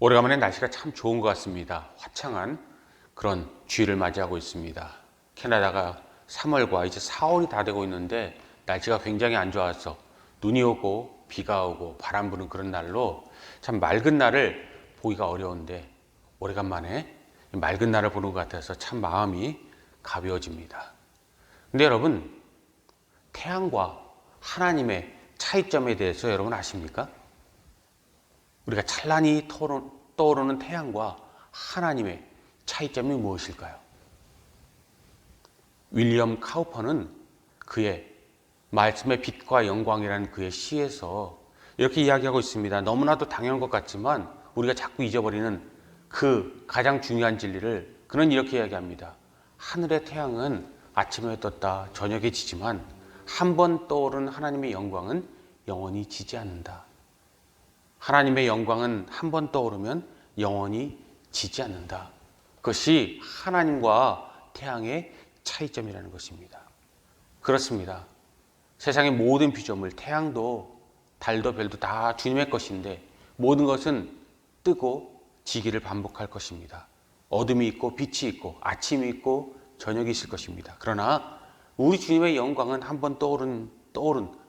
오래간만에 날씨가 참 좋은 것 같습니다. 화창한 그런 주의를 맞이하고 있습니다. 캐나다가 3월과 이제 4월이 다 되고 있는데 날씨가 굉장히 안 좋아서 눈이 오고 비가 오고 바람 부는 그런 날로 참 맑은 날을 보기가 어려운데 오래간만에 맑은 날을 보는 것 같아서 참 마음이 가벼워집니다. 근데 여러분, 태양과 하나님의 차이점에 대해서 여러분 아십니까? 우리가 찬란히 떠오르는 태양과 하나님의 차이점이 무엇일까요? 윌리엄 카우퍼는 그의 말씀의 빛과 영광이라는 그의 시에서 이렇게 이야기하고 있습니다. 너무나도 당연한 것 같지만 우리가 자꾸 잊어버리는 그 가장 중요한 진리를 그는 이렇게 이야기합니다. 하늘의 태양은 아침에 떴다 저녁에 지지만 한 번 떠오른 하나님의 영광은 영원히 지지 않는다. 하나님의 영광은 한 번 떠오르면 영원히 지지 않는다. 그것이 하나님과 태양의 차이점이라는 것입니다. 그렇습니다. 세상의 모든 피조물, 태양도 달도 별도 다 주님의 것인데 모든 것은 뜨고 지기를 반복할 것입니다. 어둠이 있고 빛이 있고 아침이 있고 저녁이 있을 것입니다. 그러나 우리 주님의 영광은 한 번 떠오른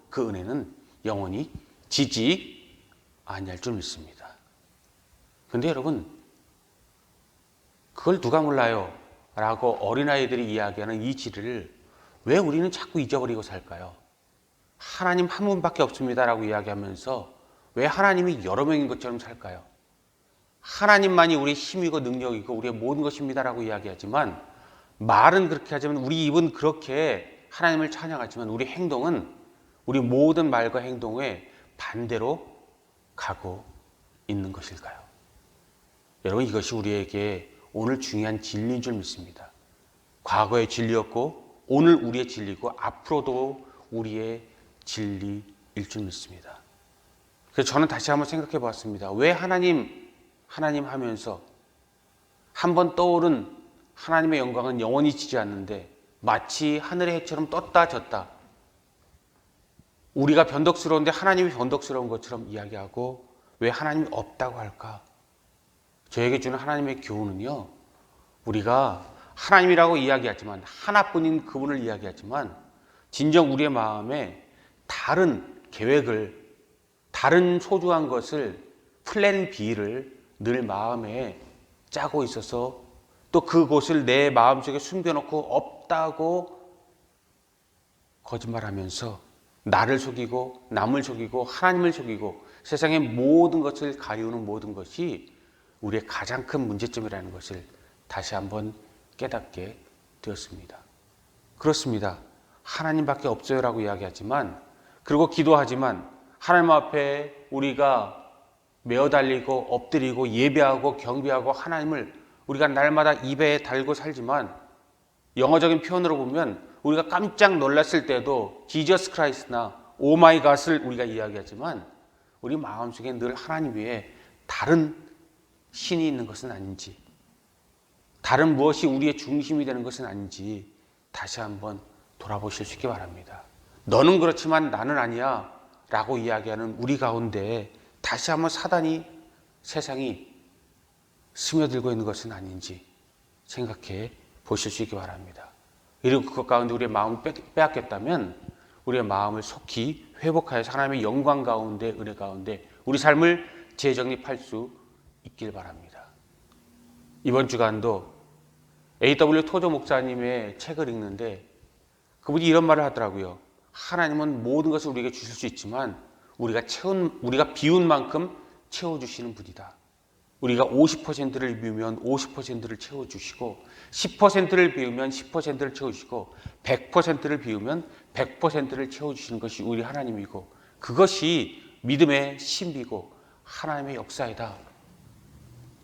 그 은혜는 영원히 지지 아니할 줄 믿습니다. 근데 여러분, 그걸 누가 몰라요? 라고 어린아이들이 이야기하는 이 진리를 왜 우리는 자꾸 잊어버리고 살까요? 하나님 한 분밖에 없습니다 라고 이야기하면서 왜 하나님이 여러 명인 것처럼 살까요? 하나님만이 우리의 힘이고 능력이고 우리의 모든 것입니다 라고 이야기하지만 말은 그렇게 하지만 우리 입은 그렇게 하나님을 찬양하지만 우리 행동은 우리 모든 말과 행동에 반대로 가고 있는 것일까요? 여러분, 이것이 우리에게 오늘 중요한 진리인 줄 믿습니다. 과거의 진리였고 오늘 우리의 진리고 앞으로도 우리의 진리일 줄 믿습니다. 그래서 저는 다시 한번 생각해 보았습니다. 왜 하나님 하면서 한 번 떠오른 하나님의 영광은 영원히 지지 않는데 마치 하늘의 해처럼 떴다 졌다, 우리가 변덕스러운데 하나님이 변덕스러운 것처럼 이야기하고 왜 하나님이 없다고 할까? 저에게 주는 하나님의 교훈은요, 우리가 하나님이라고 이야기하지만 하나뿐인 그분을 이야기하지만 진정 우리의 마음에 다른 계획을, 다른 소중한 것을, 플랜 B를 늘 마음에 짜고 있어서 또 그곳을 내 마음속에 숨겨놓고 없다고 거짓말하면서 나를 속이고 남을 속이고 하나님을 속이고 세상의 모든 것을 가리우는 모든 것이 우리의 가장 큰 문제점이라는 것을 다시 한번 깨닫게 되었습니다. 그렇습니다. 하나님밖에 없어요 라고 이야기하지만, 그리고 기도하지만 하나님 앞에 우리가 메어 달리고 엎드리고 예배하고 경배하고 하나님을 우리가 날마다 입에 달고 살지만 영어적인 표현으로 보면 우리가 깜짝 놀랐을 때도 지저스 크라이스트나 오 마이 갓을 우리가 이야기하지만 우리 마음속에 늘 하나님 외에 다른 신이 있는 것은 아닌지, 다른 무엇이 우리의 중심이 되는 것은 아닌지 다시 한번 돌아보실 수 있기 바랍니다. 너는 그렇지만 나는 아니야 라고 이야기하는 우리 가운데 다시 한번 사단이, 세상이 스며들고 있는 것은 아닌지 생각해 보실 수 있기 바랍니다. 그리고 그것 가운데 우리의 마음을 빼앗겼다면 우리의 마음을 속히 회복하여서 하나님의 영광 가운데, 은혜 가운데 우리 삶을 재정립할 수 있길 바랍니다. 이번 주간도 A.W. 토저 목사님의 책을 읽는데 그분이 이런 말을 하더라고요. 하나님은 모든 것을 우리에게 주실 수 있지만 우리가 비운 만큼 채워주시는 분이다. 우리가 50%를 비우면 50%를 채워주시고 10%를 비우면 10%를 채워주시고 100%를 비우면 100%를 채워주시는 것이 우리 하나님이고 그것이 믿음의 신비고 하나님의 역사이다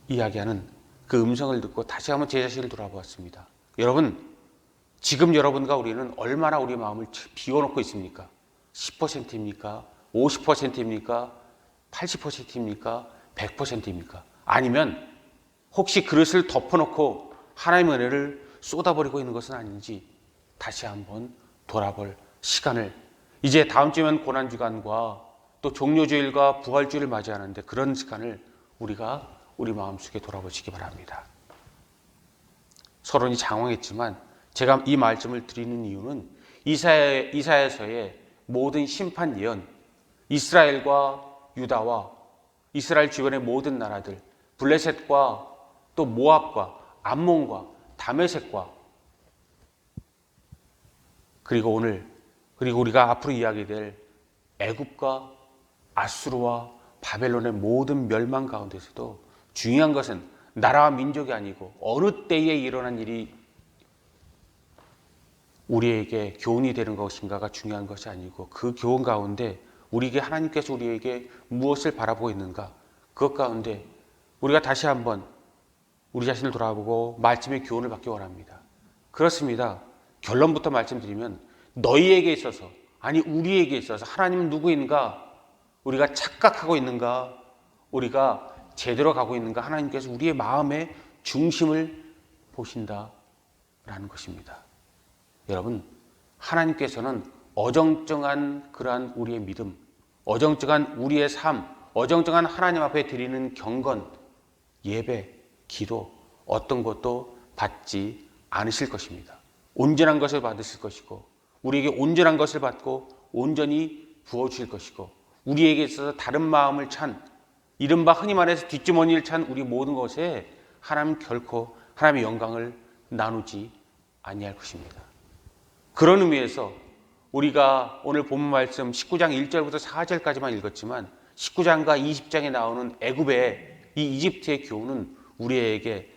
이야기하는 그 음성을 듣고 다시 한번 제 자신을 돌아보았습니다. 여러분, 지금 여러분과 우리는 얼마나 우리 마음을 비워놓고 있습니까? 10%입니까? 50%입니까? 80%입니까? 100%입니까? 아니면 혹시 그릇을 덮어놓고 하나님의 은혜를 쏟아버리고 있는 것은 아닌지 다시 한번 돌아볼 시간을, 이제 다음 주면 고난주간과 또 종료주일과 부활주일을 맞이하는데 그런 시간을 우리가 우리 마음속에 돌아보시기 바랍니다. 서론이 장황했지만 제가 이 말씀을 드리는 이유는 이사야서의 모든 심판 예언, 이스라엘과 유다와 이스라엘 주변의 모든 나라들, 블레셋과 또 모압과 암몬과 다메섹과 그리고 우리가 앞으로 이야기될 애굽과 아수르와 바벨론의 모든 멸망 가운데서도 중요한 것은 나라와 민족이 아니고 어느 때에 일어난 일이 우리에게 교훈이 되는 것인가가 중요한 것이 아니고 그 교훈 가운데 우리에게 하나님께서 우리에게 무엇을 바라보고 있는가, 그것 가운데 우리가 다시 한번 우리 자신을 돌아보고 말씀의 교훈을 받기 원합니다. 그렇습니다. 결론부터 말씀드리면 너희에게 있어서, 아니 우리에게 있어서 하나님은 누구인가, 우리가 착각하고 있는가, 우리가 제대로 가고 있는가, 하나님께서 우리의 마음의 중심을 보신다라는 것입니다. 여러분, 하나님께서는 어정쩡한 그러한 우리의 믿음, 어정쩡한 우리의 삶, 어정쩡한 하나님 앞에 드리는 경건, 예배, 기도, 어떤 것도 받지 않으실 것입니다. 온전한 것을 받으실 것이고 우리에게 온전한 것을 받고 온전히 부어주실 것이고 우리에게 있어서 다른 마음을 찬, 이른바 흔히 말해서 뒷주머니를 찬 우리 모든 것에 하나님 결코 하나님의 영광을 나누지 아니할 것입니다. 그런 의미에서 우리가 오늘 본문 말씀 19장 1절부터 4절까지만 읽었지만 19장과 20장에 나오는 애굽의 이 이집트의 교훈은 우리에게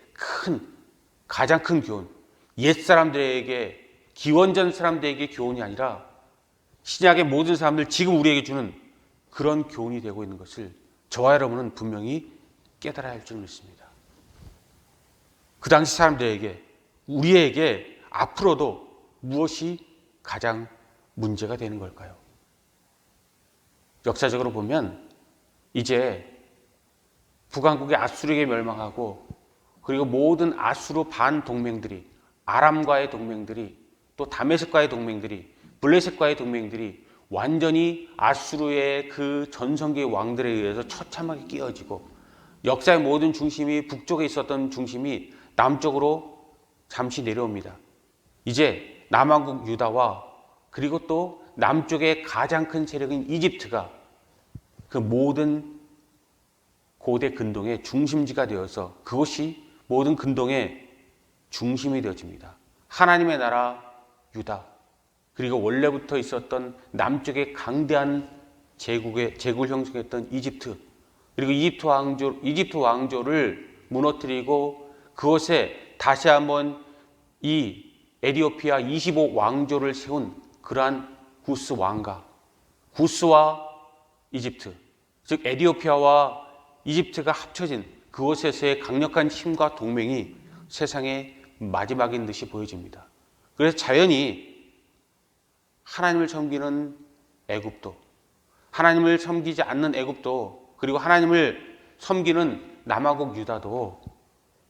가장 큰 교훈, 옛사람들에게, 기원전 사람들에게 교훈이 아니라 신약의 모든 사람들, 지금 우리에게 주는 그런 교훈이 되고 있는 것을 저와 여러분은 분명히 깨달아야 할 줄 믿습니다. 그 당시 사람들에게, 우리에게 앞으로도 무엇이 가장 문제가 되는 걸까요? 역사적으로 보면 이제 북왕국의 아수르에게 멸망하고 그리고 모든 아수르 반 동맹들이, 아람과의 동맹들이, 또 다메섹과의 동맹들이, 블레셋과의 동맹들이 완전히 아수르의 그 전성기의 왕들에 의해서 처참하게 끼어지고 역사의 모든 중심이, 북쪽에 있었던 중심이 남쪽으로 잠시 내려옵니다. 이제 남왕국 유다와 그리고 또 남쪽의 가장 큰 세력인 이집트가 그 모든 고대 근동의 중심지가 되어서 그것이 모든 근동의 중심이 되어집니다. 하나님의 나라 유다, 그리고 원래부터 있었던 남쪽의 강대한 제국을 형성했던 이집트, 그리고 이집트 왕조를 무너뜨리고 그것에 다시 한번 이 에티오피아 25 왕조를 세운 그러한 구스 왕가, 구스와 이집트, 즉 에티오피아와 이집트가 합쳐진 그곳에서의 강력한 힘과 동맹이 세상의 마지막인 듯이 보여집니다. 그래서 자연히 하나님을 섬기는 애굽도, 하나님을 섬기지 않는 애굽도, 그리고 하나님을 섬기는 남아국 유다도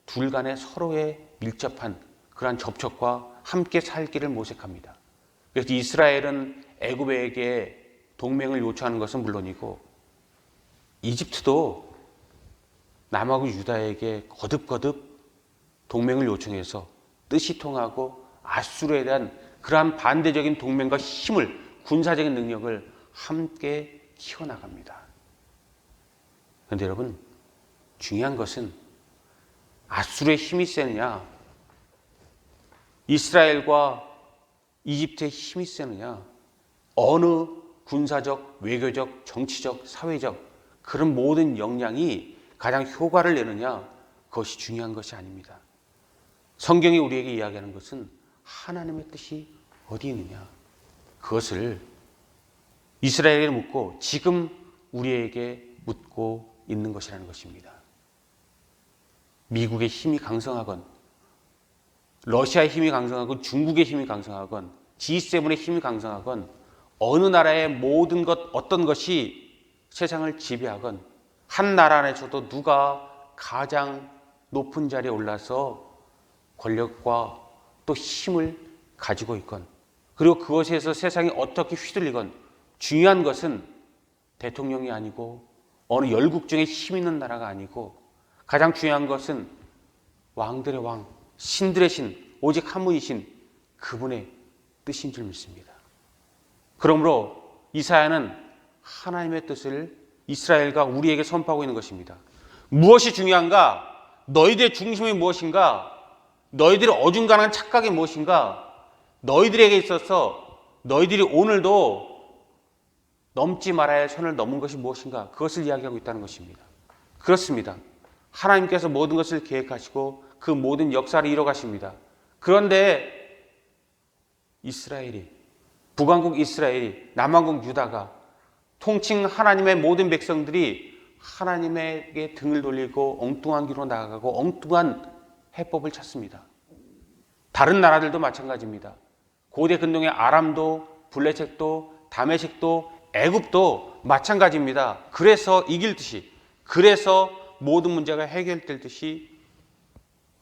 둘 간에 서로의 밀접한 그러한 접촉과 함께 살 길을 모색합니다. 그래서 이스라엘은 애굽에게 동맹을 요청하는 것은 물론이고 이집트도 남아국 유다에게 거듭거듭 동맹을 요청해서 뜻이 통하고 아수르에 대한 그러한 반대적인 동맹과 힘을, 군사적인 능력을 함께 키워나갑니다. 그런데 여러분, 중요한 것은 아수르의 힘이 세느냐, 이스라엘과 이집트의 힘이 세느냐, 어느 군사적, 외교적, 정치적, 사회적 그런 모든 역량이 가장 효과를 내느냐, 그것이 중요한 것이 아닙니다. 성경이 우리에게 이야기하는 것은 하나님의 뜻이 어디 있느냐, 그것을 이스라엘에게 묻고 지금 우리에게 묻고 있는 것이라는 것입니다. 미국의 힘이 강성하건, 러시아의 힘이 강성하건, 중국의 힘이 강성하건, G7의 힘이 강성하건, 어느 나라의 모든 것, 어떤 것이 세상을 지배하건, 한 나라 안에서도 누가 가장 높은 자리에 올라서 권력과 또 힘을 가지고 있건, 그리고 그것에서 세상이 어떻게 휘둘리건, 중요한 것은 대통령이 아니고 어느 열국 중에 힘 있는 나라가 아니고 가장 중요한 것은 왕들의 왕, 신들의 신, 오직 한 분이신 그분의 뜻인 줄 믿습니다. 그러므로 이사야는 하나님의 뜻을 이스라엘과 우리에게 선포하고 있는 것입니다. 무엇이 중요한가? 너희들의 중심이 무엇인가? 너희들의 어중간한 착각이 무엇인가? 너희들에게 있어서 너희들이 오늘도 넘지 말아야 할 선을 넘은 것이 무엇인가? 그것을 이야기하고 있다는 것입니다. 그렇습니다. 하나님께서 모든 것을 계획하시고 그 모든 역사를 이뤄가십니다. 그런데 이스라엘이, 북왕국 이스라엘이, 남왕국 유다가, 통칭 하나님의 모든 백성들이 하나님에게 등을 돌리고 엉뚱한 길로 나아가고 엉뚱한 해법을 찾습니다. 다른 나라들도 마찬가지입니다. 고대 근동의 아람도, 블레셋도, 다메섹도, 애굽도 마찬가지입니다. 그래서 이길 듯이, 그래서 모든 문제가 해결될 듯이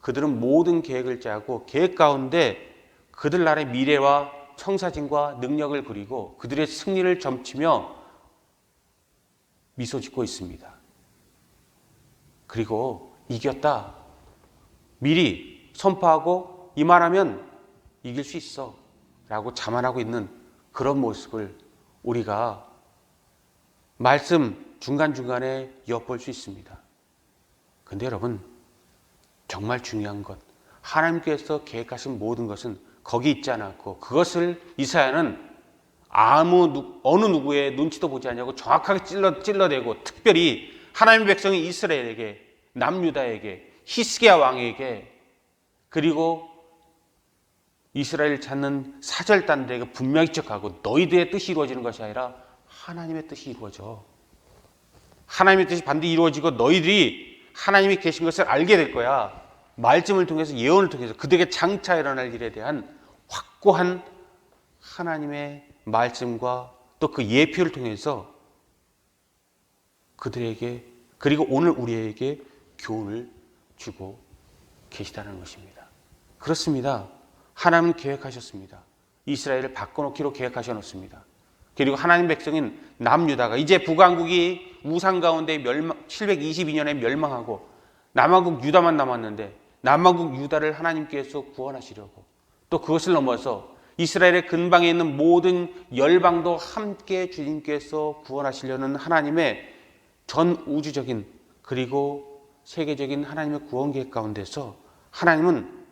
그들은 모든 계획을 짜고 계획 가운데 그들 나라의 미래와 청사진과 능력을 그리고 그들의 승리를 점치며 미소 짓고 있습니다. 그리고 이겼다, 미리 선포하고 이만하면 이길 수 있어 라고 자만하고 있는 그런 모습을 우리가 말씀 중간중간에 엿볼 수 있습니다. 근데 여러분, 정말 중요한 것, 하나님께서 계획하신 모든 것은 거기 있지 않았고 그것을 이사야는 어느 누구의 눈치도 보지 않냐고 정확하게 찔러대고, 특별히 하나님의 백성이 이스라엘에게, 남유다에게, 히스기야 왕에게, 그리고 이스라엘을 찾는 사절단들에게 분명히 지적하고, 너희들의 뜻이 이루어지는 것이 아니라 하나님의 뜻이 이루어져. 하나님의 뜻이 반드시 이루어지고 너희들이 하나님이 계신 것을 알게 될 거야. 말씀을 통해서, 예언을 통해서 그들에게 장차 일어날 일에 대한 확고한 하나님의 말씀과 또 그 예표를 통해서 그들에게, 그리고 오늘 우리에게 교훈을 주고 계시다는 것입니다. 그렇습니다. 하나님은 계획하셨습니다. 이스라엘을 바꿔놓기로 계획하셔놓습니다. 그리고 하나님 백성인 남유다가 이제 북왕국이 우상 가운데 722년에 멸망하고 남왕국 유다만 남았는데, 남왕국 유다를 하나님께서 구원하시려고, 또 그것을 넘어서 이스라엘의 근방에 있는 모든 열방도 함께 주님께서 구원하시려는 하나님의 전 우주적인 그리고 세계적인 하나님의 구원 계획 가운데서 하나님은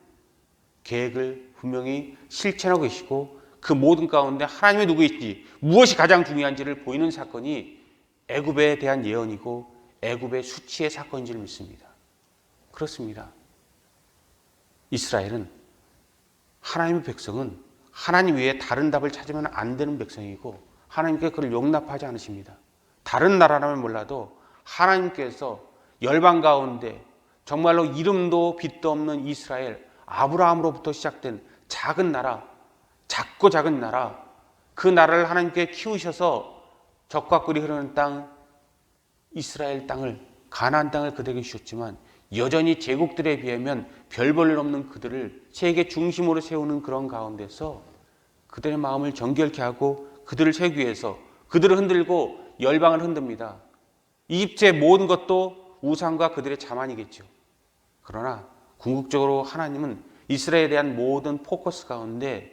계획을 분명히 실천하고 계시고, 그 모든 가운데 하나님의 누구이신지, 무엇이 가장 중요한지를 보이는 사건이 애굽에 대한 예언이고 애굽의 수치의 사건인 줄 믿습니다. 그렇습니다. 이스라엘은, 하나님의 백성은 하나님 외에 다른 답을 찾으면 안 되는 백성이고 하나님께 그를 용납하지 않으십니다. 다른 나라라면 몰라도 하나님께서 열방 가운데 정말로 이름도 빛도 없는 이스라엘, 아브라함으로부터 시작된 작은 나라, 작고 작은 나라, 그 나라를 하나님께 키우셔서 적과 꿀이 흐르는 땅, 이스라엘 땅을, 가나안 땅을 그들에게 주셨지만 여전히 제국들에 비하면 별 볼 일 없는 그들을 세계 중심으로 세우는 그런 가운데서 그들의 마음을 정결케 하고 그들을 세우기 위해서 그들을 흔들고 열방을 흔듭니다. 이집트의 모든 것도 우상과 그들의 자만이겠죠. 그러나 궁극적으로 하나님은 이스라엘에 대한 모든 포커스 가운데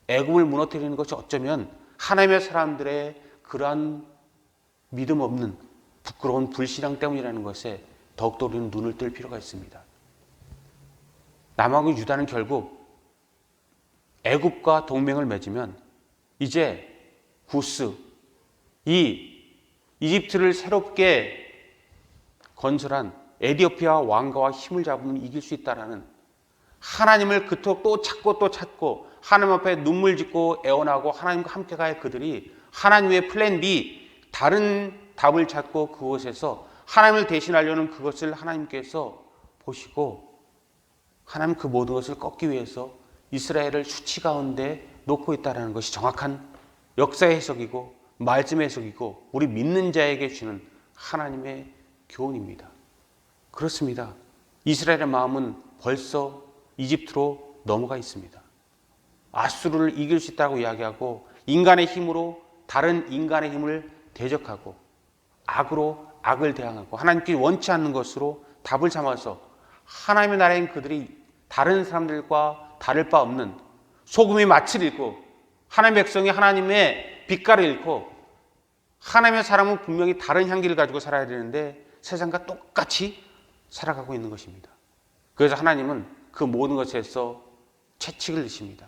애굽을 무너뜨리는 것이 어쩌면 하나님의 사람들의 그러한 믿음 없는 부끄러운 불신앙 때문이라는 것에 더욱더 우리는 눈을 뜰 필요가 있습니다. 남왕국 유다는 결국 애굽과 동맹을 맺으면 이제 구스, 이 이집트를 새롭게 건설한 에디오피아 왕가와 힘을 잡으면 이길 수 있다라는, 하나님을 그토록 또 찾고 하나님 앞에 눈물 짓고 애원하고 하나님과 함께 가야 그들이 하나님 외의 플랜 B, 다른 답을 찾고 그곳에서 하나님을 대신하려는 그것을 하나님께서 보시고 하나님 그 모든 것을 꺾기 위해서 이스라엘을 수치 가운데 놓고 있다는 것이 정확한 역사의 해석이고 말씀의 해석이고 우리 믿는 자에게 주는 하나님의 교훈입니다. 그렇습니다. 이스라엘의 마음은 벌써 이집트로 넘어가 있습니다. 아수르를 이길 수 있다고 이야기하고 인간의 힘으로 다른 인간의 힘을 대적하고 악으로 악을 대항하고 하나님께 원치 않는 것으로 답을 삼아서 하나님의 나라인 그들이 다른 사람들과 다를 바 없는 소금이 맛을 잃고 하나님의 백성이 하나님의 빛깔을 잃고 하나님의 사람은 분명히 다른 향기를 가지고 살아야 되는데 세상과 똑같이 살아가고 있는 것입니다. 그래서 하나님은 그 모든 것에서 채찍을 넣으십니다.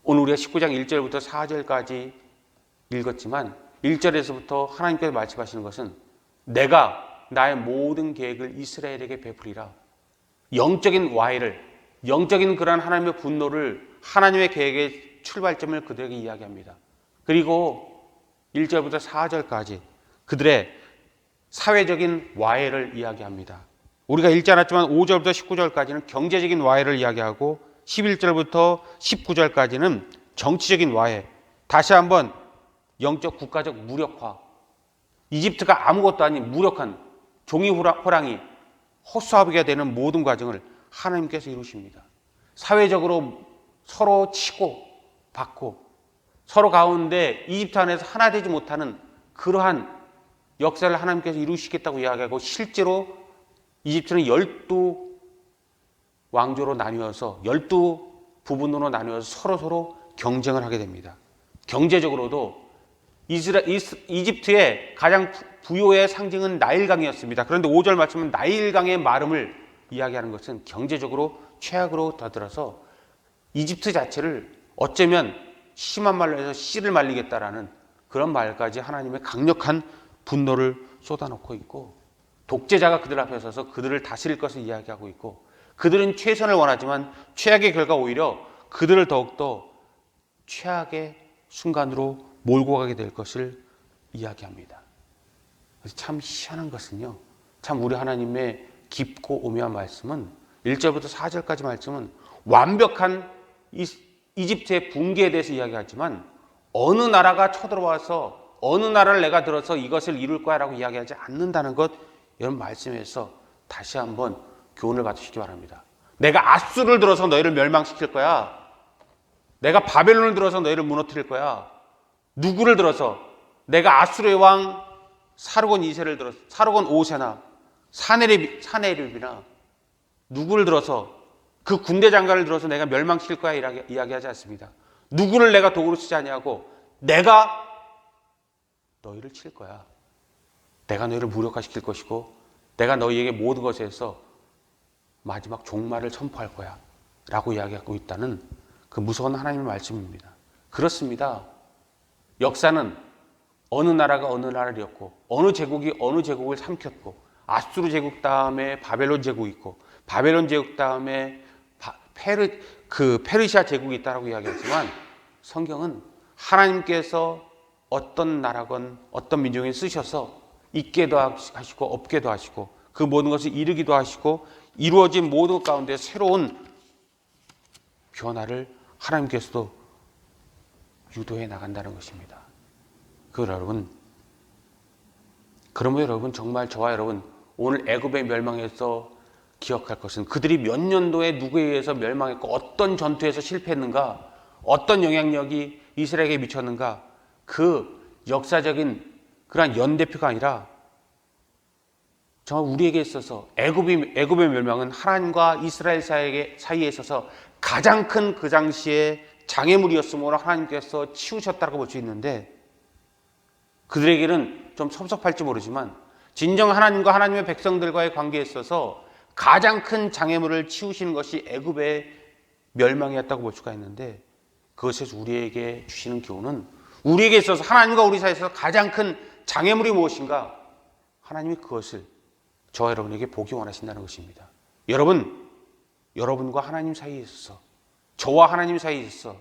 오늘 우리가 19장 1절부터 4절까지 읽었지만 1절에서부터 하나님께서 말씀하시는 것은 내가 나의 모든 계획을 이스라엘에게 베풀이라. 영적인 와해를, 영적인 그러한 하나님의 분노를, 하나님의 계획의 출발점을 그들에게 이야기합니다. 그리고 1절부터 4절까지 그들의 사회적인 와해를 이야기합니다. 우리가 읽지 않았지만 5절부터 19절까지는 경제적인 와해를 이야기하고 11절부터 19절까지는 정치적인 와해, 다시 한번 영적 국가적 무력화, 이집트가 아무것도 아닌 무력한 종이 호랑이, 허수아비가 되는 모든 과정을 하나님께서 이루십니다. 사회적으로 서로 치고 받고 서로 가운데 이집트 안에서 하나 되지 못하는 그러한 역사를 하나님께서 이루시겠다고 이야기하고 실제로 이집트는 12왕조로 나뉘어서 12부분으로 나뉘어서 서로 경쟁을 하게 됩니다. 경제적으로도 이집트의 가장 부요의 상징은 나일강이었습니다. 그런데 5절 말씀은 나일강의 마름을 이야기하는 것은 경제적으로 최악으로 다들어서 이집트 자체를 어쩌면 심한 말로 해서 씨를 말리겠다라는 그런 말까지 하나님의 강력한 분노를 쏟아놓고 있고 독재자가 그들 앞에 서서 그들을 다스릴 것을 이야기하고 있고 그들은 최선을 원하지만 최악의 결과 오히려 그들을 더욱더 최악의 순간으로 몰고 가게 될 것을 이야기합니다. 그래서 참 희한한 것은요, 참 우리 하나님의 깊고 오묘한 말씀은 1절부터 4절까지 말씀은 완벽한 이집트의 붕괴에 대해서 이야기하지만 어느 나라가 쳐들어와서 어느 나라를 내가 들어서 이것을 이룰 거야 라고 이야기하지 않는다는 것, 이런 말씀에서 다시 한번 교훈을 받으시기 바랍니다. 내가 아수를 들어서 너희를 멸망시킬 거야. 내가 바벨론을 들어서 너희를 무너뜨릴 거야. 누구를 들어서? 내가 아수르의 왕 사르곤 2세를 들어서, 사르곤 5세나 사네립이나 누구를 들어서, 그 군대 장관을 들어서 내가 멸망시킬 거야 이야기하지 않습니다. 누구를 내가 도구로 쓰지 아니하고 내가 너희를 칠 거야. 내가 너희를 무력화시킬 것이고 내가 너희에게 모든 것에서 마지막 종말을 선포할 거야 라고 이야기하고 있다는 그 무서운 하나님의 말씀입니다. 그렇습니다. 역사는 어느 나라가 어느 나라였고 어느 제국이 어느 제국을 삼켰고 아수르 제국 다음에 바벨론 제국이 있고 바벨론 제국 다음에 페르시아 제국이 있다라고 이야기하지만 성경은 하나님께서 어떤 나라건 어떤 민족에 쓰셔서 있게도 하시고 없게도 하시고 그 모든 것을 이루기도 하시고 이루어진 모든 것 가운데 새로운 변화를 하나님께서도 유도해 나간다는 것입니다. 그러면 여러분 정말 저와 여러분 오늘 애굽의 멸망에서 기억할 것은 그들이 몇 년도에 누구에 의해서 멸망했고 어떤 전투에서 실패했는가, 어떤 영향력이 이스라엘에게 미쳤는가, 그 역사적인 그러한 연대표가 아니라 정말 우리에게 있어서 애굽의 멸망은 하나님과 이스라엘 사이에 있어서 가장 큰 그 당시에 장애물이었으므로 하나님께서 치우셨다고 볼 수 있는데 그들에게는 좀 섭섭할지 모르지만 진정 하나님과 하나님의 백성들과의 관계에 있어서 가장 큰 장애물을 치우시는 것이 애굽의 멸망이었다고 볼 수가 있는데 그것에서 우리에게 주시는 교훈은 우리에게 있어서 하나님과 우리 사이에서 가장 큰 장애물이 무엇인가? 하나님이 그것을 저와 여러분에게 보기 원하신다는 것입니다. 여러분과 하나님 사이에 있어서 저와 하나님 사이에 있어서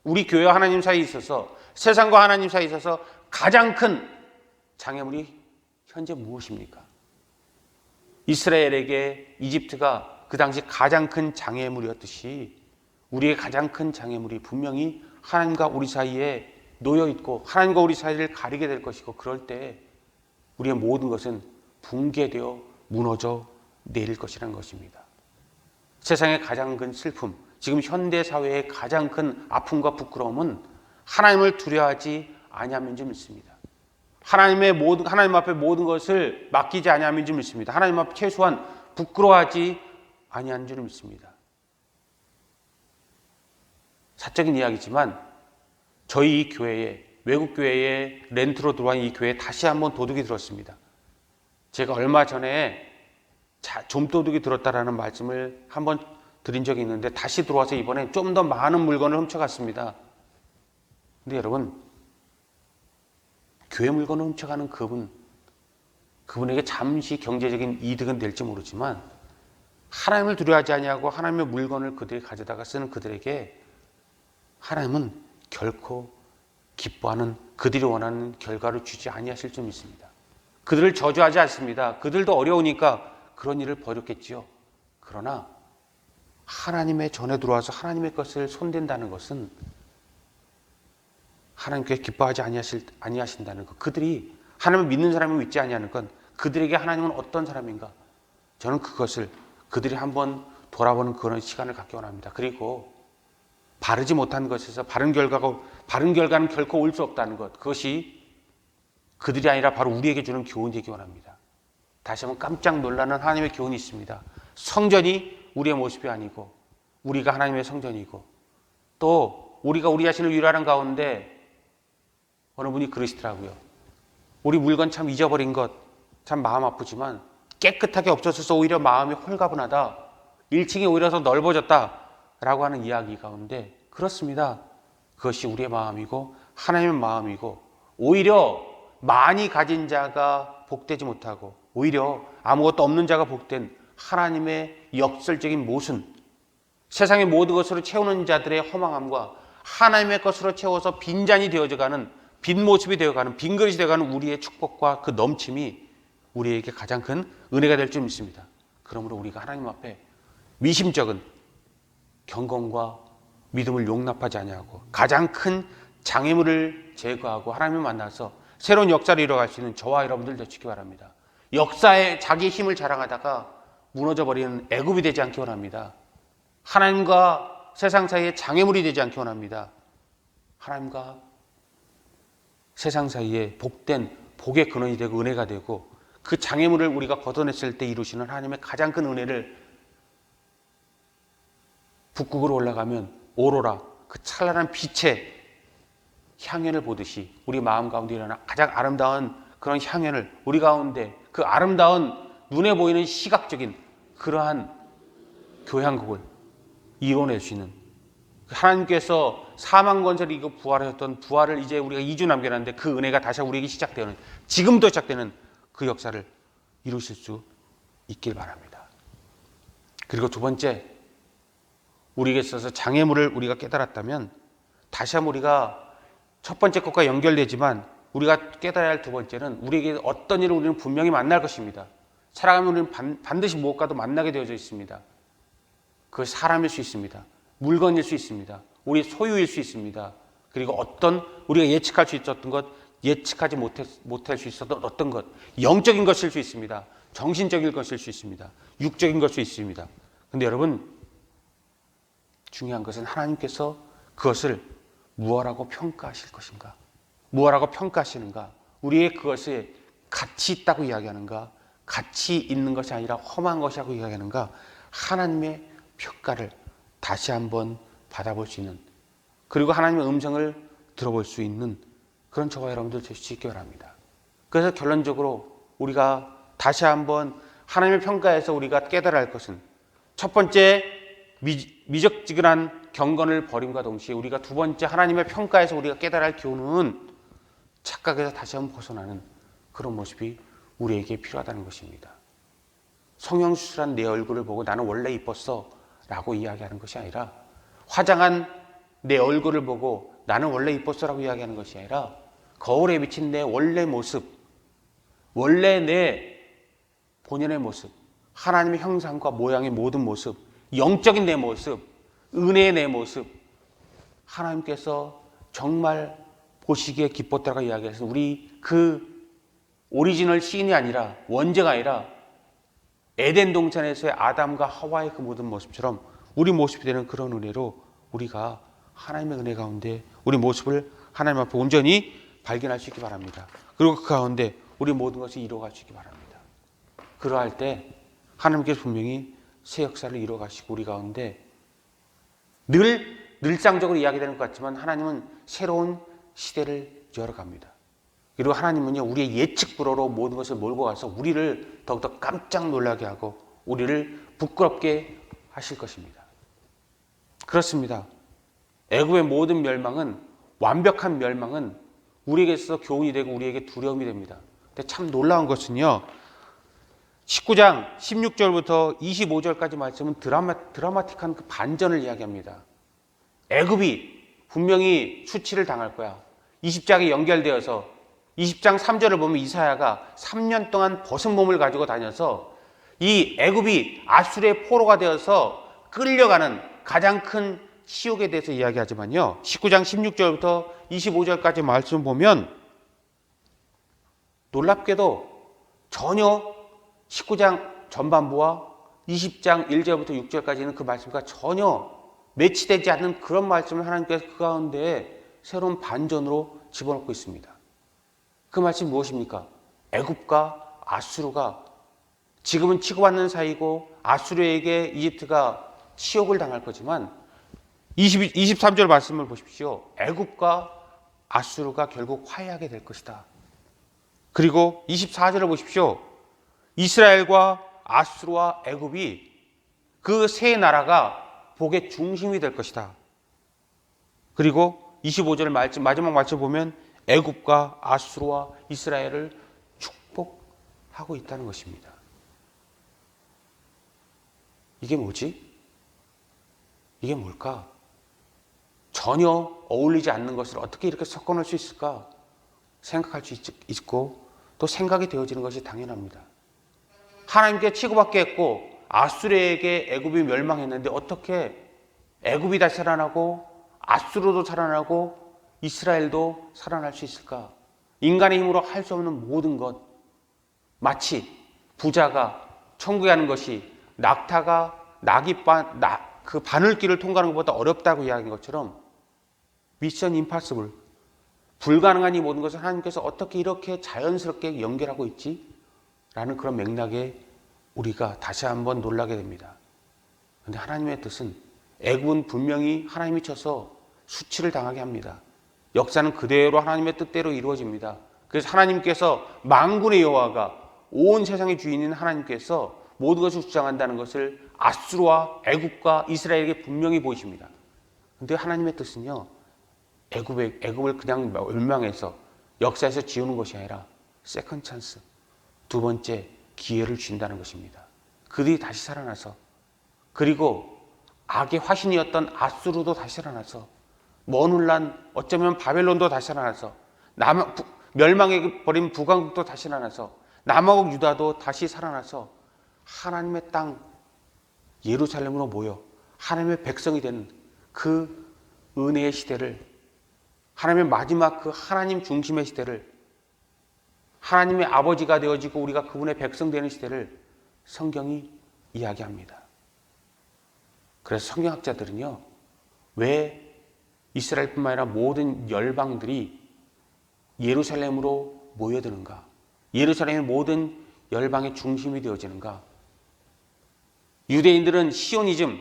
우리 교회와 하나님 사이에 있어서 세상과 하나님 사이에 있어서 가장 큰 장애물이 현재 무엇입니까? 이스라엘에게 이집트가 그 당시 가장 큰 장애물이었듯이 우리의 가장 큰 장애물이 분명히 하나님과 우리 사이에 놓여있고 하나님과 우리 사이를 가리게 될 것이고 그럴 때 우리의 모든 것은 붕괴되어 무너져 내릴 것이라는 것입니다. 세상의 가장 큰 슬픔, 지금 현대 사회의 가장 큰 아픔과 부끄러움은 하나님을 두려워하지 아니함인 줄 믿습니다. 하나님 앞에 모든 것을 맡기지 아니함인 줄 믿습니다. 하나님 앞에 최소한 부끄러워하지 아니한 줄 믿습니다. 사적인 이야기지만 저희 이 교회에, 외국 교회에 렌트로 들어온 이 교회에 다시 한번 도둑이 들었습니다. 제가 얼마 전에 좀도둑이 들었다라는 말씀을 한번 드린 적이 있는데 다시 들어와서 이번에 좀 더 많은 물건을 훔쳐갔습니다. 근데 여러분, 교회 물건을 훔쳐가는 그분에게 잠시 경제적인 이득은 될지 모르지만 하나님을 두려워하지 아니하고 하나님의 물건을 그들이 가져다가 쓰는 그들에게 하나님은 결코 기뻐하는, 그들이 원하는 결과를 주지 아니하실 줄 믿습니다. 그들을 저주하지 않습니다. 그들도 어려우니까 그런 일을 벌였겠지요. 그러나 하나님의 전에 들어와서 하나님의 것을 손댄다는 것은 하나님께 기뻐하지 아니하신다는 것, 그들이 하나님을 믿는 사람을 믿지 아니하는 건 그들에게 하나님은 어떤 사람인가, 저는 그것을 그들이 한번 돌아보는 그런 시간을 갖기 원합니다. 그리고 바르지 못한 것에서 바른 결과는 결코 올 수 없다는 것, 그것이 그들이 아니라 바로 우리에게 주는 교훈이 되기 원합니다. 다시 한번 깜짝 놀라는 하나님의 교훈이 있습니다. 성전이 우리의 모습이 아니고 우리가 하나님의 성전이고, 또 우리가 우리 자신을 위로하는 가운데 어느 분이 그러시더라고요. 우리 물건 참 잊어버린 것 참 마음 아프지만 깨끗하게 없어져서 오히려 마음이 홀가분하다, 1층이 오히려 더 넓어졌다 라고 하는 이야기 가운데 그렇습니다. 그것이 우리의 마음이고 하나님의 마음이고, 오히려 많이 가진 자가 복되지 못하고 오히려 아무것도 없는 자가 복된 하나님의 역설적인 모순, 세상의 모든 것으로 채우는 자들의 허망함과 하나님의 것으로 채워서 빈잔이 되어져가는, 빈 모습이 되어가는, 빈 그릇이 되어가는 우리의 축복과 그 넘침이 우리에게 가장 큰 은혜가 될 줄 믿습니다. 그러므로 우리가 하나님 앞에 미심쩍은 경건과 믿음을 용납하지 아니하고 가장 큰 장애물을 제거하고 하나님을 만나서 새로운 역사를 이뤄갈 수 있는 저와 여러분들 되시기 바랍니다. 역사에 자기의 힘을 자랑하다가 무너져버리는 애굽이 되지 않기 원합니다. 하나님과 세상 사이에 장애물이 되지 않기 원합니다. 하나님과 세상 사이에 복된 복의 근원이 되고 은혜가 되고, 그 장애물을 우리가 걷어냈을 때 이루시는 하나님의 가장 큰 은혜를 북극으로 올라가면 오로라, 그 찬란한 빛의 향연을 보듯이 우리 마음 가운데 일어나 가장 아름다운 그런 향연을, 우리 가운데 그 아름다운 눈에 보이는 시각적인 그러한 교향곡을 이뤄낼 수 있는, 하나님께서 사망 권세를 이기고 부활하셨던 부활을 이제 우리가 2주 남겨놨는데 그 은혜가 다시 우리에게 시작되는, 지금도 시작되는 그 역사를 이루실 수 있길 바랍니다. 그리고 두 번째, 우리에게 있어서 장애물을 우리가 깨달았다면 다시 한번 우리가 첫 번째 것과 연결되지만 우리가 깨달아야 할 두 번째는, 우리에게 어떤 일을 우리는 분명히 만날 것입니다. 살아가면 우리는 반드시 무엇과도 만나게 되어져 있습니다. 그 사람일 수 있습니다. 물건일 수 있습니다. 우리 소유일 수 있습니다. 그리고 어떤 우리가 예측할 수 있었던 것, 예측하지 못할 수 있었던 어떤 것, 영적인 것일 수 있습니다. 정신적인 것일 수 있습니다. 육적인 것일 수 있습니다. 그런데 여러분, 중요한 것은 하나님께서 그것을 무엇라고 평가하실 것인가, 무엇라고 평가하시는가, 우리의 그것에 가치 있다고 이야기하는가, 가치 있는 것이 아니라 험한 것이라고 이야기하는가, 하나님의 평가를 다시 한번 받아볼 수 있는, 그리고 하나님의 음성을 들어볼 수 있는 그런 저와 여러분들 되실 수 있기 바랍니다. 그래서 결론적으로 우리가 다시 한번 하나님의 평가에서 우리가 깨달아야 할 것은, 첫 번째 미적지근한 경건을 버림과 동시에 우리가 두 번째 하나님의 평가에서 우리가 깨달아야 할 교훈은 착각에서 다시 한번 벗어나는 그런 모습이 우리에게 필요하다는 것입니다. 성형수술한 내 얼굴을 보고 나는 원래 이뻤어 라고 이야기하는 것이 아니라, 화장한 내 얼굴을 보고 나는 원래 이뻤어 라고 이야기하는 것이 아니라, 거울에 비친 내 원래 모습, 원래 내 본연의 모습, 하나님의 형상과 모양의 모든 모습, 영적인 내 모습, 은혜의 내 모습, 하나님께서 정말 보시기에 기뻤다고 이야기해서 우리 그 오리지널 씬이 아니라, 원제가 아니라 에덴 동산에서의 아담과 하와의 그 모든 모습처럼 우리 모습이 되는 그런 은혜로 우리가 하나님의 은혜 가운데 우리 모습을 하나님 앞에 온전히 발견할 수 있기 바랍니다. 그리고 그 가운데 우리 모든 것이 이루어갈 수 있기 바랍니다. 그러할 때 하나님께서 분명히 새 역사를 이루어 가시고 우리 가운데 늘상적으로 이야기되는 것 같지만 하나님은 새로운 시대를 열어갑니다. 그리고 하나님은요, 우리의 예측 불허로 모든 것을 몰고 가서 우리를 더욱더 깜짝 놀라게 하고 우리를 부끄럽게 하실 것입니다. 그렇습니다. 애굽의 모든 멸망은, 완벽한 멸망은 우리에게 있어서 교훈이 되고 우리에게 두려움이 됩니다. 근데 참 놀라운 것은요, 19장 16절부터 25절까지 말씀은 드라마틱한 그 반전을 이야기합니다. 애굽이 분명히 수치를 당할 거야. 20장이 연결되어서 20장 3절을 보면 이사야가 3년 동안 벗은 몸을 가지고 다녀서 이 애굽이 아수르의 포로가 되어서 끌려가는 가장 큰 치욕에 대해서 이야기하지만요, 19장 16절부터 25절까지 말씀 보면 놀랍게도 전혀 19장 전반부와 20장 1절부터 6절까지는 그 말씀과 전혀 매치되지 않는 그런 말씀을 하나님께서 그 가운데 새로운 반전으로 집어넣고 있습니다. 그 말씀이 무엇입니까? 애굽과 아수르가 지금은 치고받는 사이고 아수르에게 이집트가 치욕을 당할 거지만 23절 말씀을 보십시오. 애굽과 아수르가 결국 화해하게 될 것이다. 그리고 24절을 보십시오. 이스라엘과 아수르와 애굽이 그 세 나라가 복의 중심이 될 것이다. 그리고 25절 말씀, 마지막 말씀 보면 애굽과 아수르와 이스라엘을 축복하고 있다는 것입니다. 이게 뭐지? 이게 뭘까? 전혀 어울리지 않는 것을 어떻게 이렇게 섞어놓을 수 있을까? 생각할 수 있고 또 생각이 되어지는 것이 당연합니다. 하나님께 치고받게 했고 아수르에게 애굽이 멸망했는데 어떻게 애굽이 다시 살아나고 아수르도 살아나고 이스라엘도 살아날 수 있을까? 인간의 힘으로 할 수 없는 모든 것, 마치 부자가 천국에 가는 것이 낙타가 그 바늘길을 통과하는 것보다 어렵다고 이야기한 것처럼 미션 임파서블, 불가능한 이 모든 것을 하나님께서 어떻게 이렇게 자연스럽게 연결하고 있지? 라는 그런 맥락에 우리가 다시 한번 놀라게 됩니다. 그런데 하나님의 뜻은 애굽은 분명히 하나님이 쳐서 수치를 당하게 합니다. 역사는 그대로 하나님의 뜻대로 이루어집니다. 그래서 하나님께서 만군의 여호와가 온 세상의 주인인 하나님께서 모든 것을 주장한다는 것을 아수르와 애굽과 이스라엘에게 분명히 보이십니다. 그런데 하나님의 뜻은요, 애굽을 그냥 멸망해서 역사에서 지우는 것이 아니라 세컨 찬스, 두 번째 기회를 준다는 것입니다. 그들이 다시 살아나서, 그리고 악의 화신이었던 아수르도 다시 살아나서, 먼 훗날 어쩌면 바벨론도 다시 살아나서, 멸망해버린 북왕국도 다시 살아나서, 남아국 유다도 다시 살아나서 하나님의 땅 예루살렘으로 모여 하나님의 백성이 되는 그 은혜의 시대를, 하나님의 마지막 그 하나님 중심의 시대를, 하나님의 아버지가 되어지고 우리가 그분의 백성 되는 시대를 성경이 이야기합니다. 그래서 성경학자들은요, 왜 이스라엘뿐만 아니라 모든 열방들이 예루살렘으로 모여드는가? 예루살렘이 모든 열방의 중심이 되어지는가? 유대인들은 시오니즘,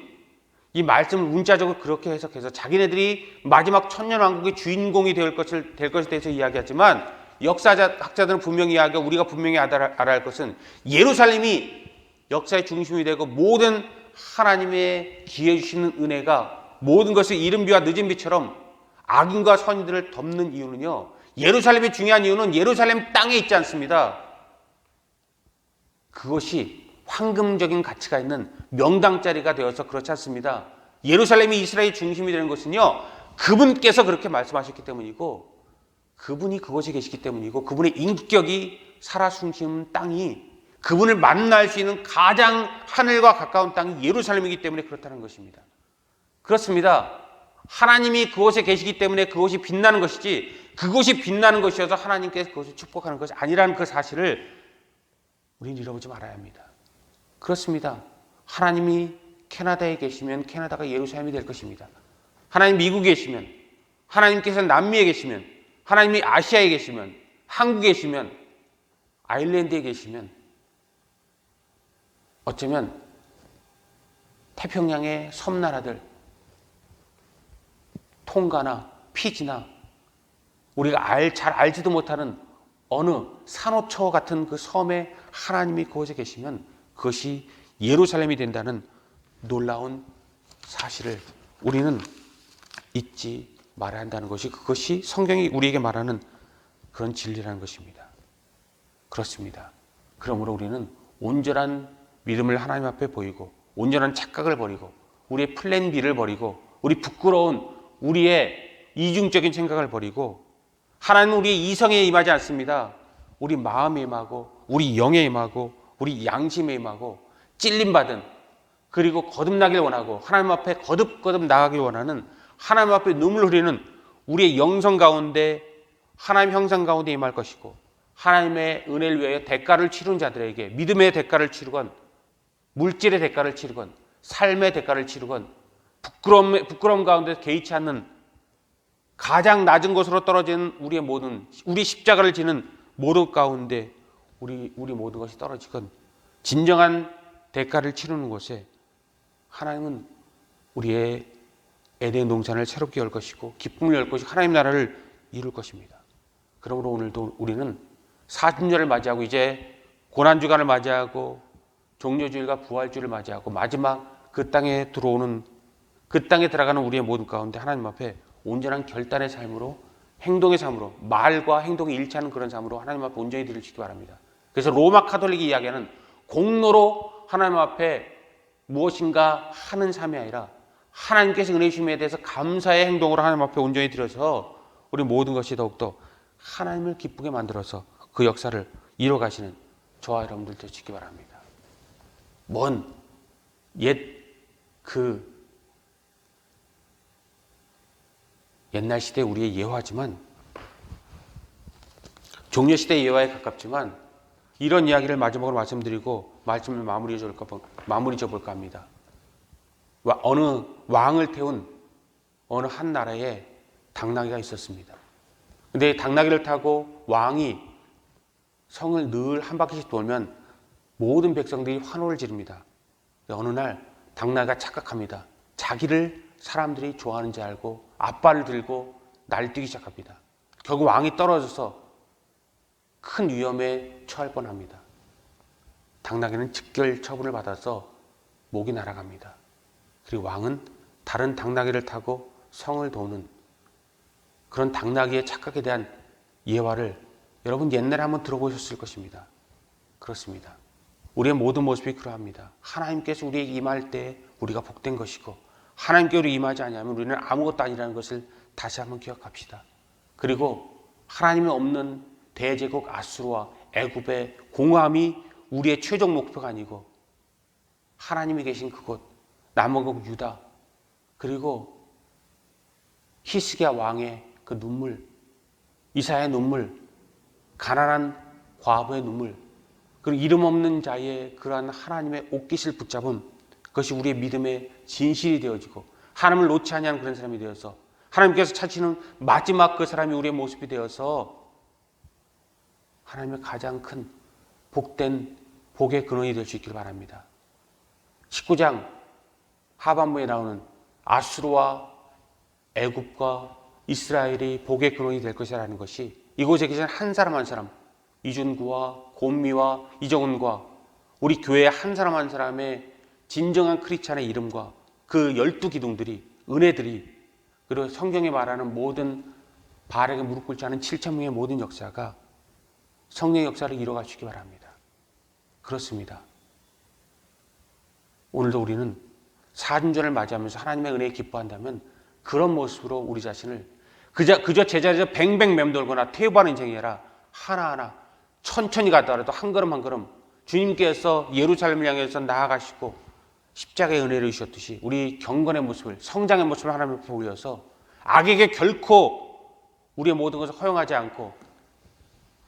이 말씀을 문자적으로 그렇게 해석해서 자기네들이 마지막 천년왕국의 주인공이 될 것에 대해서 이야기하지만 역사학자들은 분명히 이야기하고 우리가 분명히 알아야 할 것은 예루살렘이 역사의 중심이 되고 모든 하나님의 기회 주시는 은혜가 모든 것을 이른 비와 늦은 비처럼 악인과 선인들을 덮는 이유는요, 예루살렘이 중요한 이유는 예루살렘 땅에 있지 않습니다. 그것이 황금적인 가치가 있는 명당자리가 되어서 그렇지 않습니다. 예루살렘이 이스라엘의 중심이 되는 것은요, 그분께서 그렇게 말씀하셨기 때문이고, 그분이 그곳에 계시기 때문이고, 그분의 인격이 살아 숨쉬는 땅이, 그분을 만날 수 있는 가장 하늘과 가까운 땅이 예루살렘이기 때문에 그렇다는 것입니다. 그렇습니다. 하나님이 그곳에 계시기 때문에 그곳이 빛나는 것이지, 그곳이 빛나는 것이어서 하나님께서 그것을 축복하는 것이 아니라는 그 사실을 우리는 잃어보지 말아야 합니다. 그렇습니다. 하나님이 캐나다에 계시면 캐나다가 예루살렘이 될 것입니다. 하나님 미국에 계시면, 하나님께서 남미에 계시면, 하나님이 아시아에 계시면, 한국에 계시면, 아일랜드에 계시면 어쩌면 태평양의 섬나라들, 통가나 피지나 우리가 잘 알지도 못하는 어느 산호초 같은 그 섬에 하나님이 그곳에 계시면 그것이 예루살렘이 된다는 놀라운 사실을 우리는 잊지 말아야 한다는 것이, 그것이 성경이 우리에게 말하는 그런 진리라는 것입니다. 그렇습니다. 그러므로 우리는 온전한 믿음을 하나님 앞에 보이고, 온전한 착각을 버리고, 우리의 플랜 B를 버리고, 우리 부끄러운 우리의 이중적인 생각을 버리고, 하나님은 우리의 이성에 임하지 않습니다. 우리 마음에 임하고, 우리 영에 임하고, 우리 양심에 임하고, 찔림받은, 그리고 거듭나길 원하고, 하나님 앞에 거듭거듭 나가길 원하는, 하나님 앞에 눈물 흘리는 우리의 영성 가운데, 하나님 형상 가운데 임할 것이고, 하나님의 은혜를 위하여 대가를 치르는 자들에게 믿음의 대가를 치르건, 물질의 대가를 치르건, 삶의 대가를 치르건, 부끄러움 가운데 개의치 않는 가장 낮은 곳으로 떨어진 우리 십자가를 지는 모든 가운데 우리 모든 것이 떨어지건, 진정한 대가를 치르는 곳에 하나님은 우리의 에덴 농산을 새롭게 열 것이고, 기쁨을 열 것이고, 하나님 나라를 이룰 것입니다. 그러므로 오늘도 우리는 사순절을 맞이하고, 이제 고난주간을 맞이하고, 종려주일과 부활주일을 맞이하고, 마지막 그 땅에 들어가는 우리의 모든 가운데 하나님 앞에 온전한 결단의 삶으로, 행동의 삶으로, 말과 행동이 일치하는 그런 삶으로 하나님 앞에 온전히 드리시기 바랍니다. 그래서 로마 카톨릭이 이야기하는 공로로 하나님 앞에 무엇인가 하는 삶이 아니라, 하나님께서 은혜 주심에 대해서 감사의 행동으로 하나님 앞에 온전히 드려서 우리 모든 것이 더욱더 하나님을 기쁘게 만들어서 그 역사를 이뤄가시는 저와 여러분들 되시기 바랍니다. 먼 옛날 시대 우리의 예화지만, 종려시대의 예화에 가깝지만, 이런 이야기를 마지막으로 말씀드리고 말씀을 마무리 지어볼까 합니다. 어느 왕을 태운 어느 한 나라에 당나귀가 있었습니다. 근데 당나귀를 타고 왕이 성을 늘 한 바퀴씩 돌면 모든 백성들이 환호를 지릅니다. 어느 날 당나귀가 착각합니다. 자기를 사람들이 좋아하는지 알고 앞발을 들고 날뛰기 시작합니다. 결국 왕이 떨어져서 큰 위험에 처할 뻔합니다. 당나귀는 즉결 처분을 받아서 목이 날아갑니다. 그리고 왕은 다른 당나귀를 타고 성을 도는 그런 당나귀의 착각에 대한 예화를 여러분 옛날에 한번 들어보셨을 것입니다. 그렇습니다. 우리의 모든 모습이 그러합니다. 하나님께서 우리에게 임할 때 우리가 복된 것이고, 하나님께 우리 임하지 않으면 우리는 아무것도 아니라는 것을 다시 한번 기억합시다. 그리고 하나님이 없는 대제국 아수르와 애굽의 공함이 우리의 최종 목표가 아니고, 하나님이 계신 그곳 남원국 유다, 그리고 히스기야 왕의 그 눈물, 이사야의 눈물, 가난한 과부의 눈물, 그리고 이름 없는 자의 그러한 하나님의 옷깃을 붙잡은 그것이 우리의 믿음의 진실이 되어지고, 하나님을 놓지 아니하는 그런 사람이 되어서, 하나님께서 찾으시는 마지막 그 사람이 우리의 모습이 되어서 하나님의 가장 큰 복된 복의 근원이 될 수 있기를 바랍니다. 19장 하반부에 나오는 아수르와 애굽과 이스라엘이 복의 근원이 될 것이라는 것이, 이곳에 계신 한 사람 한 사람, 이준구와 곰미와 이정은과 우리 교회의 한 사람 한 사람의 진정한 크리스찬의 이름과 그 12기둥들이, 은혜들이, 그리고 성경에 말하는 모든 바알에게 무릎 꿇지 않은 7,000명의 모든 역사가 성령의 역사를 이뤄가시기 바랍니다. 그렇습니다. 오늘도 우리는 사순절을 맞이하면서 하나님의 은혜에 기뻐한다면 그런 모습으로 우리 자신을 그저 제자리에서 뱅뱅 맴돌거나 퇴보하는 인생이 아니라 하나하나 천천히 가더라도 한 걸음 한 걸음 주님께서 예루살렘을 향해서 나아가시고 십자가의 은혜를 주셨듯이 우리 경건의 모습을, 성장의 모습을 하나님 앞에 보여서 악에게 결코 우리의 모든 것을 허용하지 않고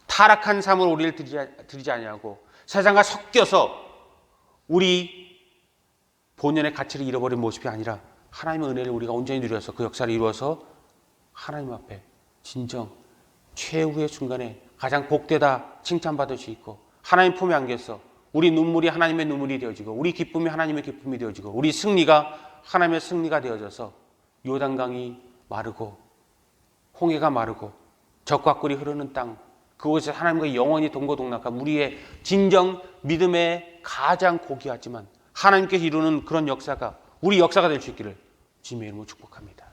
타락한 삶으로 우리를 들이지 아니하고 세상과 섞여서 우리 본연의 가치를 잃어버린 모습이 아니라 하나님의 은혜를 우리가 온전히 누려서 그 역사를 이루어서 하나님 앞에 진정 최후의 순간에 가장 복되다 칭찬받을 수 있고, 하나님 품에 안겨서 우리 눈물이 하나님의 눈물이 되어지고 우리 기쁨이 하나님의 기쁨이 되어지고 우리 승리가 하나님의 승리가 되어져서 요단강이 마르고 홍해가 마르고 적과 꿀이 흐르는 땅, 그곳에 하나님과 영원히 동고동락한 우리의 진정 믿음의 가장 고귀하지만 하나님께서 이루는 그런 역사가 우리 역사가 될 수 있기를 주님의 이름으로 축복합니다.